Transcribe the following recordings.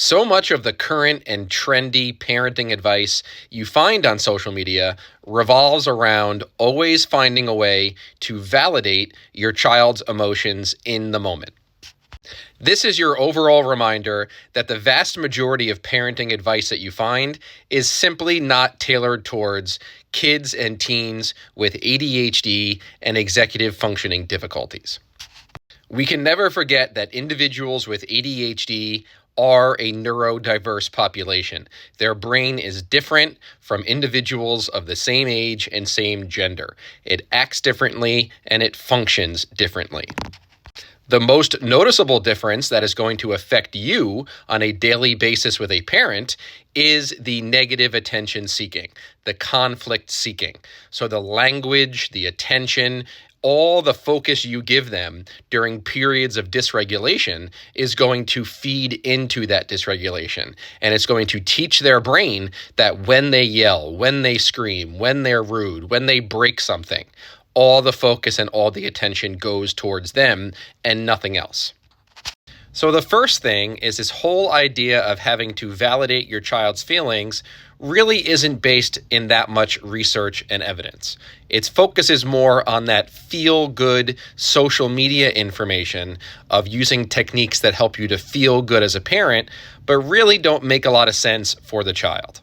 So much of the current and trendy parenting advice you find on social media revolves around always finding a way to validate your child's emotions in the moment. This is your overall reminder that the vast majority of parenting advice that you find is simply not tailored towards kids and teens with ADHD and executive functioning difficulties. We can never forget that individuals with ADHD are a neurodiverse population. Their brain is different from individuals of the same age and same gender. It acts differently and it functions differently. The most noticeable difference that is going to affect you on a daily basis with a parent is the negative attention seeking, the conflict seeking. So the language, the attention, all the focus you give them during periods of dysregulation is going to feed into that dysregulation. And it's going to teach their brain that when they yell, when they scream, when they're rude, when they break something, all the focus and all the attention goes towards them and nothing else. So the first thing is this whole idea of having to validate your child's feelings really isn't based in that much research and evidence. Its focus is more on that feel-good social media information of using techniques that help you to feel good as a parent, but really don't make a lot of sense for the child.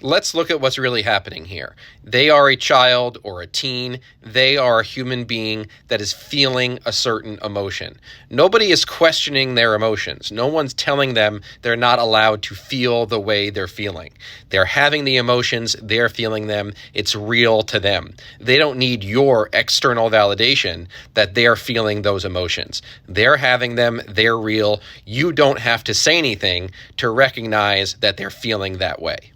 Let's look at what's really happening here. They are a child or a teen. They are a human being that is feeling a certain emotion. Nobody is questioning their emotions. No one's telling them they're not allowed to feel the way they're feeling. They're having the emotions. They're feeling them. It's real to them. They don't need your external validation that they're feeling those emotions. They're having them. They're real. You don't have to say anything to recognize that they're feeling that way.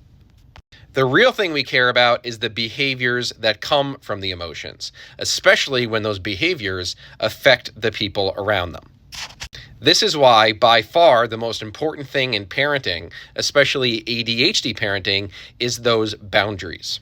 The real thing we care about is the behaviors that come from the emotions, especially when those behaviors affect the people around them. This is why, by far, the most important thing in parenting, especially ADHD parenting, is those boundaries.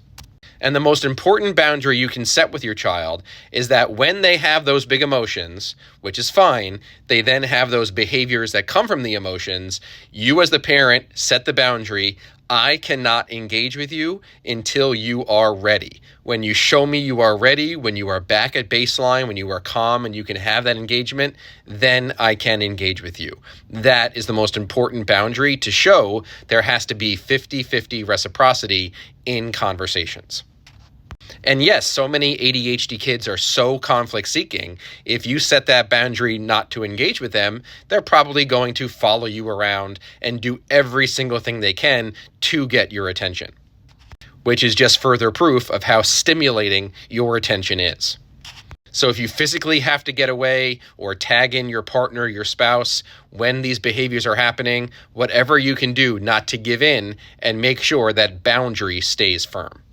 And the most important boundary you can set with your child is that when they have those big emotions, which is fine, they then have those behaviors that come from the emotions. You as the parent set the boundary. I cannot engage with you until you are ready. When you show me you are ready, when you are back at baseline, when you are calm and you can have that engagement, then I can engage with you. That is the most important boundary to show there has to be 50-50 reciprocity in conversations. And yes, so many ADHD kids are so conflict seeking. If you set that boundary not to engage with them, they're probably going to follow you around and do every single thing they can to get your attention, which is just further proof of how stimulating your attention is. So if you physically have to get away or tag in your partner, your spouse, when these behaviors are happening, whatever you can do not to give in and make sure that boundary stays firm.